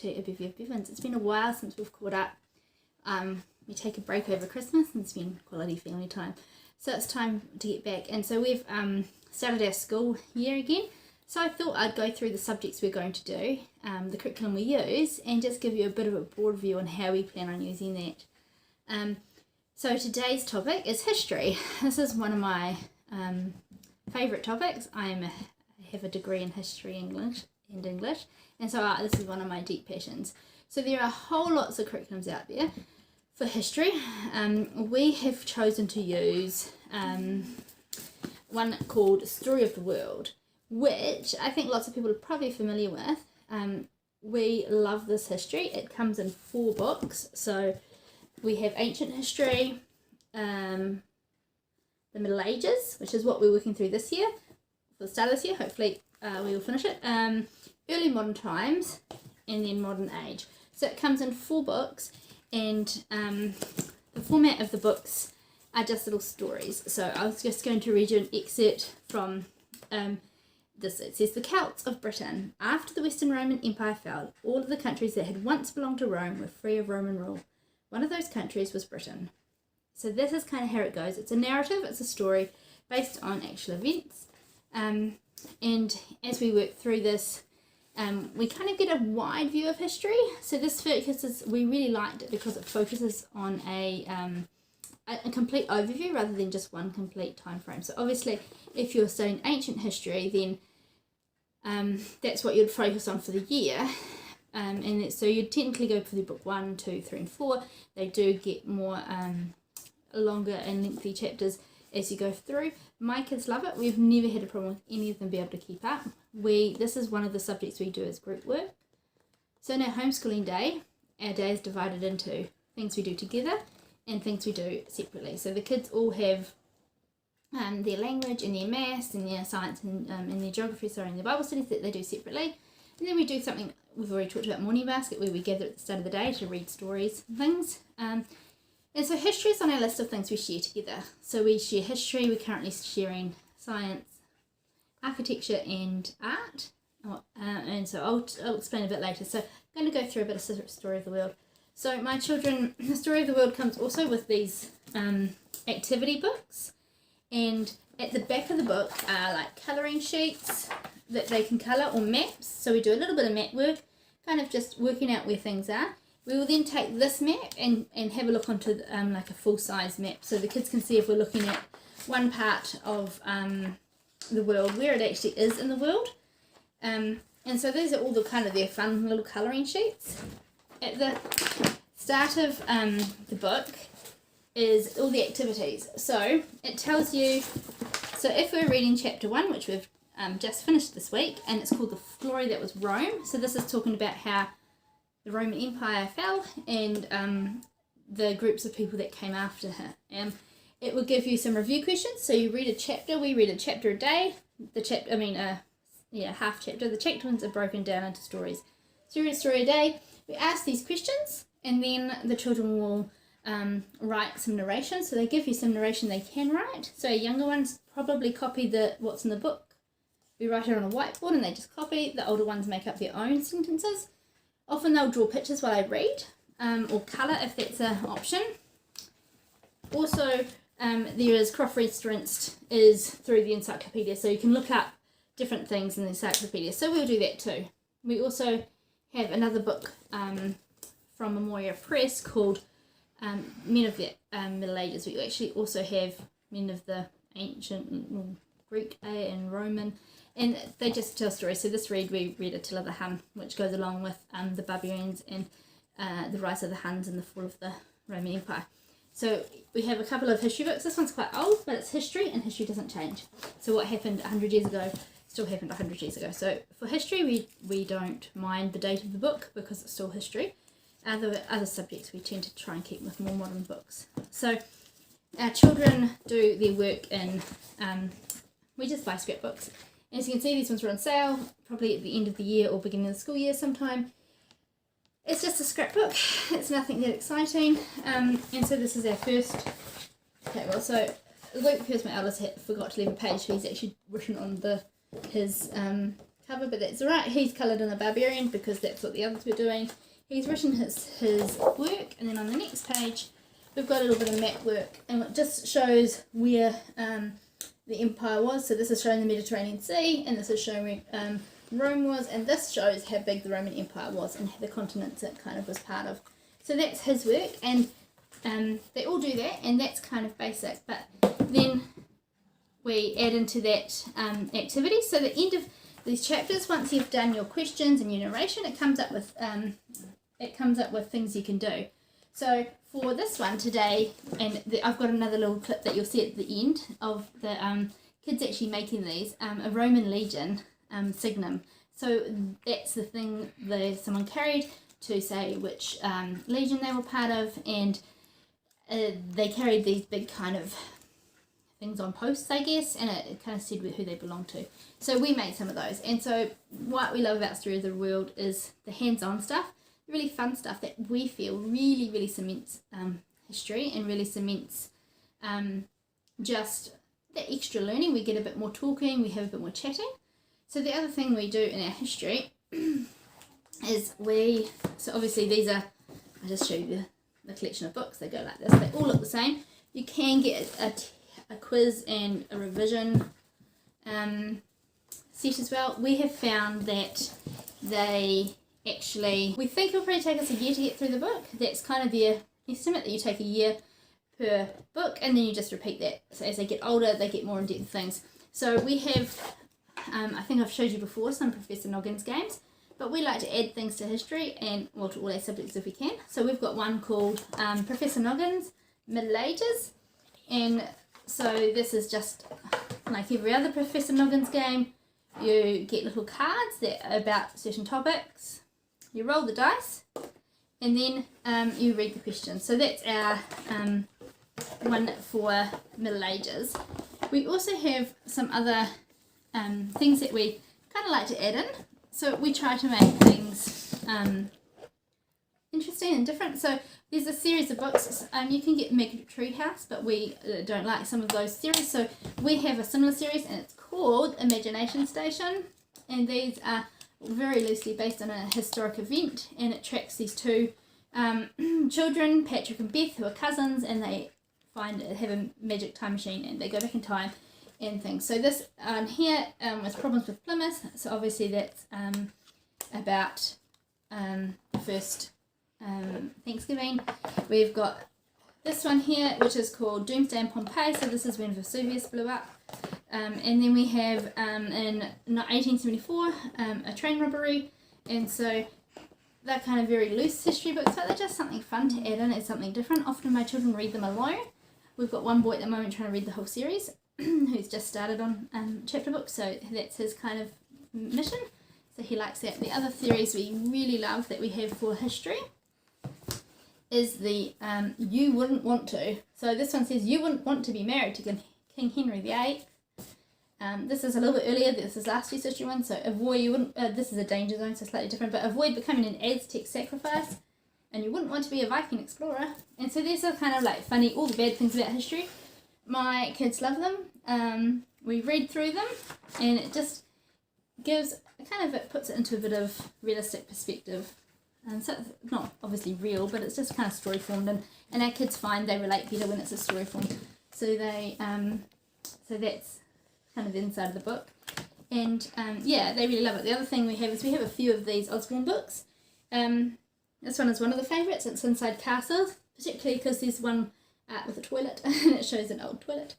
to a bevy of Bevins. It's been a while since we've caught up. We take a break over Christmas and spend quality family time. So it's time to get back. And so we've started our school year again. So I thought I'd go through the subjects we're going to do, the curriculum we use, and just give you a bit of a broad view on how we plan on using that. So today's topic is history. This is one of my favourite topics. I have a degree in history and English, and so this is one of my deep passions. So there are whole lots of curriculums out there for history. We have chosen to use one called Story of the World, which I think lots of people are probably familiar with. We love this history. It comes in 4 books. So we have ancient history, the Middle Ages, which is what we're working through this year, for the start of this year. Hopefully we will finish it. Early modern times, and then modern age. So it comes in 4 books, and the format of the books are just little stories. So I was just going to read you an excerpt from this. It says, the Celts of Britain. After the Western Roman Empire fell, all of the countries that had once belonged to Rome were free of Roman rule. One of those countries was Britain. So this is kind of how it goes. It's a narrative, it's a story based on actual events. And as we work through this, we kind of get a wide view of history. So this focuses, we really liked it because it focuses on a complete overview rather than just one complete time frame. So obviously, if you're studying ancient history, then that's what you'd focus on for the year. So you'd technically go through book 1, 2, 3, and 4. They do get more longer and lengthy chapters as you go through. My kids love it. We've never had a problem with any of them being able to keep up. This is one of the subjects we do as group work. So in our homeschooling day, our day is divided into things we do together and things we do separately. So the kids all have their language and their maths and their science and their geography, and their Bible studies that they do separately. And then we do something we've already talked about, morning basket, where we gather at the start of the day to read stories and things. And so history is on our list of things we share together. So we share history. We're currently sharing science, architecture, and art. And so I'll explain a bit later. So I'm going to go through a bit of Story of the World. So my children, the Story of the World comes also with these activity books. And at the back of the book are like colouring sheets that they can colour, or maps. So we do a little bit of map work, kind of just working out where things are. We will then take this map and have a look onto like a full-size map, so the kids can see if we're looking at one part of the world, where it actually is in the world. And so these are all the kind of their fun little colouring sheets. At the start of the book is all the activities. So it tells you, so if we're reading chapter 1, which we've just finished this week, and it's called The Glory That Was Rome. So this is talking about how the Roman Empire fell and the groups of people that came after her. It will give you some review questions. So you read a chapter. We read a chapter a day. Half chapter. The chapter ones are broken down into stories. So you read a story a day. We ask these questions, and then the children will write some narration. So they give you some narration they can write. So younger ones probably copy what's in the book. We write it on a whiteboard and they just copy. The older ones make up their own sentences. Often they'll draw pictures while I read, or colour if that's an option. Also, there is cross-referenced is through the encyclopedia, so you can look up different things in the encyclopedia. So we'll do that too. We also have another book from Memoria Press called Men of the Middle Ages. We actually also have Men of the Ancient Greek and Roman, and they just tell stories. So we read Attila the Hun, which goes along with the barbarians and the rise of the Huns and the fall of the Roman Empire. So we have a couple of history books. This one's quite old, but it's history, and history doesn't change. So what happened 100 years ago still happened 100 years ago. So for history, we don't mind the date of the book because it's still history. Other subjects we tend to try and keep with more modern books. So our children do their work in, we just buy scrapbooks. As you can see, these ones are on sale, probably at the end of the year or beginning of the school year sometime. It's just a scrapbook, it's nothing that exciting. And so this is our first, so Luke, who's my eldest, forgot to leave a page, so he's actually written on his cover, but that's right. He's coloured in the Barbarian because that's what the others were doing. He's written his work, and then on the next page we've got a little bit of map work, and it just shows where the empire was. So this is showing the Mediterranean Sea, and this is showing Rome was, and this shows how big the Roman Empire was and the continents it kind of was part of. So that's his work, and they all do that, and that's kind of basic. But then we add into that activity. So the end of these chapters, once you've done your questions and your narration, it comes up with things you can do. So for this one today, and I've got another little clip that you'll see at the end of the kids actually making these, a Roman legion signum. So that's the thing that someone carried to say which legion they were part of, and they carried these big kind of things on posts, I guess, and it kind of said who they belonged to. So we made some of those, and so what we love about Story of the World is the hands-on stuff, really fun stuff that we feel really cements history and really cements just the extra learning. We get a bit more talking, we have a bit more chatting. So the other thing we do in our history is so obviously these are, I'll just show you the collection of books. They go like this, they all look the same. You can get a quiz and a revision set as well. We have found that we think it'll probably take us a year to get through the book. That's kind of their estimate, that you take a year per book, and then you just repeat that. So as they get older, they get more in-depth things. So we have, I think I've showed you before, some Professor Noggins games, but we like to add things to history and, well, to all our subjects if we can. So we've got one called Professor Noggins Middle Ages, and so this is just like every other Professor Noggins game. You get little cards that are about certain topics, you roll the dice, and then you read the questions. So that's our one for Middle Ages. We also have some other things that we kind of like to add in. So we try to make things interesting and different. So there's a series of books. You can get Magic Tree House, but we don't like some of those series. So we have a similar series, and it's called Imagination Station. And these are very loosely based on a historic event, and it tracks these two children, Patrick and Beth, who are cousins, and they have a magic time machine, and they go back in time and things. So this here was Problems with Plymouth. So obviously that's about the first Thanksgiving. We've got this one here, which is called Doomsday and Pompeii. So this is when Vesuvius blew up. And then we have in 1874 a train robbery, and so they're kind of very loose history books, but they're just something fun to add in. It's something different. Often my children read them alone. We've got one boy at the moment trying to read the whole series who's just started on chapter books, so that's his kind of mission, so he likes that. The other series we really love that we have for history is the You Wouldn't Want To. So this one says, you wouldn't want to be married to King Henry VIII. This is a little bit earlier. This is last year's history one. So this is a danger zone, so slightly different, but avoid becoming an Aztec sacrifice, and you wouldn't want to be a Viking explorer. And so these are kind of like funny, all the bad things about history. My kids love them. We read through them, and it just gives it puts it into a bit of realistic perspective. And so it's not obviously real, but it's just kind of story formed, and our kids find they relate better when it's a story form. So they so that's kind of the inside of the book, and they really love it. The other thing we have is we have a few of these Osborne books. This one is one of the favourites. It's Inside Castles, particularly because there's one with a toilet and it shows an old toilet.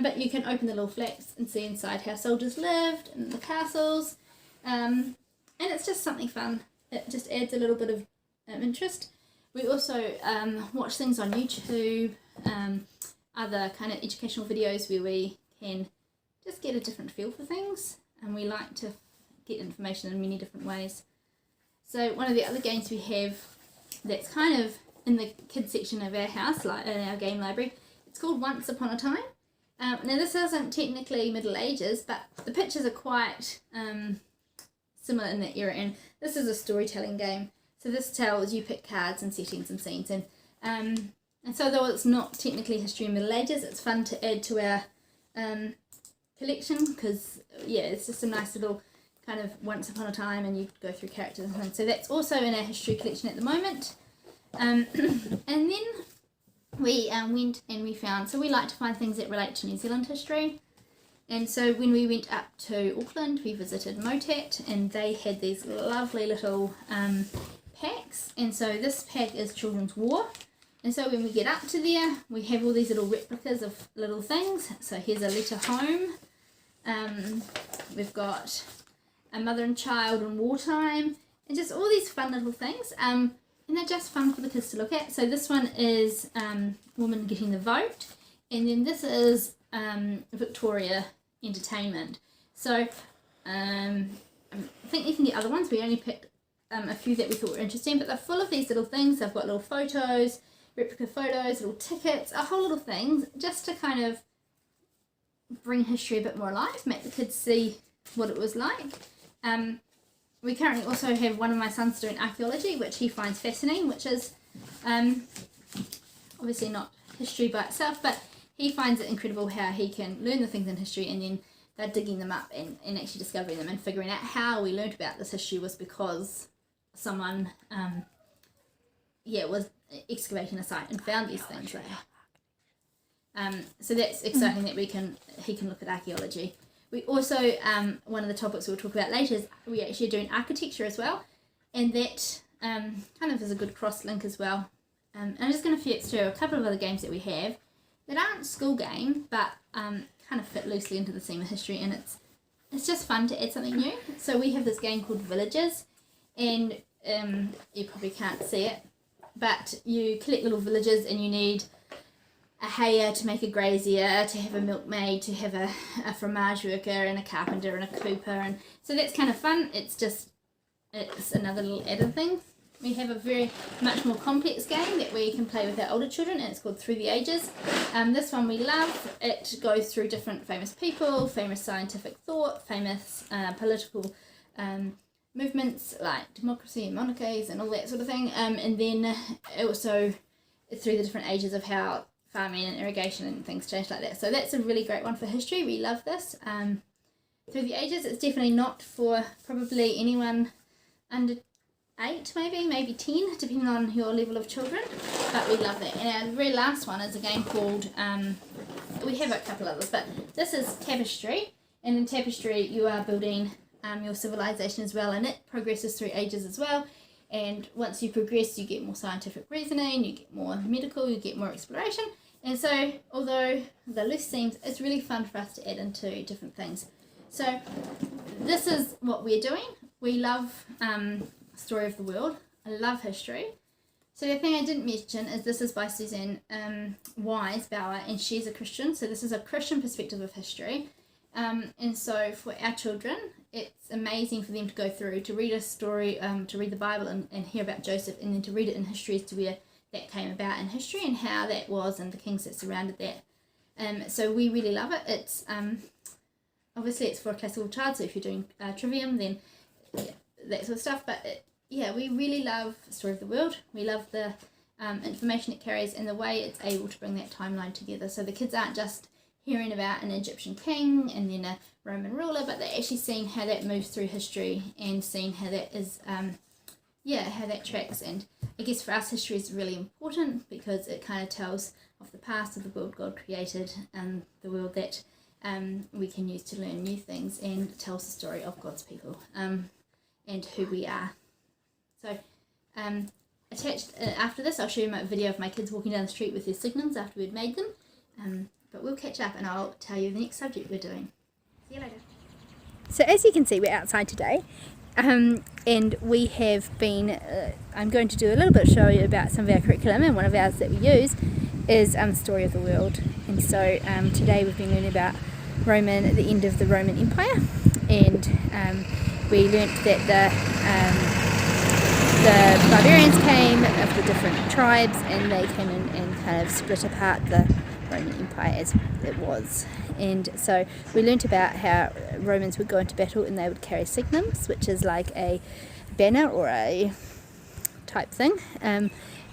But you can open the little flaps and see inside how soldiers lived and the castles, and it's just something fun. It just adds a little bit of interest. We also watch things on YouTube, other kind of educational videos where we can just get a different feel for things, and we like to get information in many different ways. So one of the other games we have that's kind of in the kids section of our house, like in our game library, it's called Once Upon a Time. Now this isn't technically Middle Ages, but the pictures are quite similar in that era, and this is a storytelling game. So this tells you pick cards and settings and scenes, and so though it's not technically history in Middle Ages, it's fun to add to our collection, because it's just a nice little kind of once upon a time, and you go through characters and things. So that's also in our history collection at the moment. And then we went and we found, so we like to find things that relate to New Zealand history. And so when we went up to Auckland, we visited Motat, and they had these lovely little packs. And so this pack is Children's War. And so when we get up to there, we have all these little replicas of little things. So here's a letter home. We've got a mother and child in wartime, and just all these fun little things. And they're just fun for the kids to look at. So this one is Woman Getting the Vote. And then this is Victoria Entertainment. So I think even the other ones, we only picked a few that we thought were interesting, but they're full of these little things. They've got little photos, replica photos, little tickets, a whole little things, just to kind of bring history a bit more alive, make the kids see what it was like. We currently also have one of my sons doing archaeology, which he finds fascinating, which is obviously not history by itself, but he finds it incredible how he can learn the things in history, and then they're digging them up and actually discovering them and figuring out how we learned about this history was because someone was excavating a site and found these things there. So that's exciting that he can look at archaeology. We also, one of the topics we'll talk about later is we actually are doing architecture as well, and that kind of is a good cross link as well. And I'm just going to flex through a couple of other games that we have that aren't school game, but kind of fit loosely into the theme of history, and it's just fun to add something new. So we have this game called Villages, and you probably can't see it, but you collect little villages, and you need a hayer to make a grazier, to have a milkmaid, to have a fromage worker, and a carpenter, and a cooper, and so that's kind of fun. It's another little added thing. We have a very much more complex game that we can play with our older children, and it's called Through the Ages. This one we love. It goes through different famous people, famous scientific thought, famous political movements like democracy and monarchies and all that sort of thing. And then also through the different ages of how farming and irrigation and things changed like that. So that's a really great one for history. We love this. Through the Ages, it's definitely not for probably anyone under 8, maybe 10, depending on your level of children, but we love that. And our very last one is a game called, we have a couple others, but this is Tapestry, and in Tapestry you are building your civilization as well, and it progresses through ages as well, and once you progress you get more scientific reasoning, you get more medical, you get more exploration, and so although the loose themes, it's really fun for us to add into different things. So this is what we're doing. We love Story of the World. I love history. So the thing I didn't mention is this is by Suzanne Weisbauer, and she's a Christian, so this is a Christian perspective of history. And so for our children, it's amazing for them to go through, to read a story, to read the Bible and hear about Joseph, and then to read it in history as to where that came about in history and how that was and the kings that surrounded that. So we really love it. It's obviously it's for a classical child, so if you're doing trivium, then that sort of stuff, but we really love Story of the World. We love the information it carries and the way it's able to bring that timeline together, so the kids aren't just hearing about an Egyptian king and then a Roman ruler, but they're actually seeing how that moves through history and seeing how that is how that tracks. And I guess for us history is really important because it kind of tells of the past of the world God created and the world that we can use to learn new things, and tells the story of God's people and who we are. So attached after this I'll show you my video of my kids walking down the street with their signals after we'd made them, but we'll catch up and I'll tell you the next subject we're doing. See you later. So as you can see, we're outside today, and we have been I'm going to do a little bit of show you about some of our curriculum, and one of ours that we use is Story of the World. And so today we've been learning about the end of the Roman Empire, and we learnt that the barbarians came of the different tribes, and they came in and kind of split apart the Roman Empire as it was. And so we learnt about how Romans would go into battle and they would carry signums, which is like a banner or a type thing,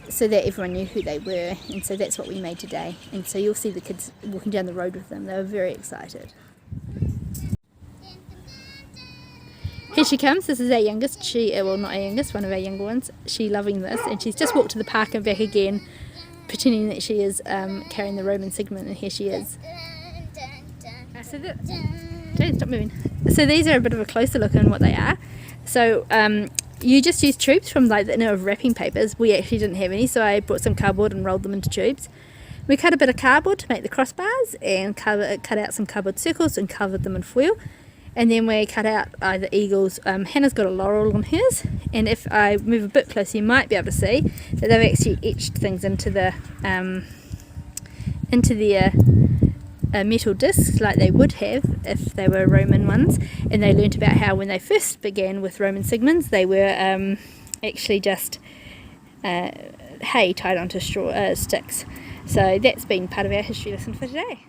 so that everyone knew who they were. And so that's what we made today, and so you'll see the kids walking down the road with them. They were very excited. Here she comes. This is our youngest. Well, not our youngest, one of our younger ones. She loving this, and she's just walked to the park and back again, pretending that she is carrying the Roman signet, and here she is. Jane, stop moving. So these are a bit of a closer look on what they are. So you just use tubes from like the inner of wrapping papers. We actually didn't have any, so I brought some cardboard and rolled them into tubes. We cut a bit of cardboard to make the crossbars and cut out some cardboard circles and covered them in foil. And then we cut out the eagles. Hannah's got a laurel on hers, and if I move a bit closer you might be able to see that they've actually etched things into the metal discs like they would have if they were Roman ones. And they learnt about how when they first began with Roman signets they were actually just hay tied onto straw sticks. So that's been part of our history lesson for today.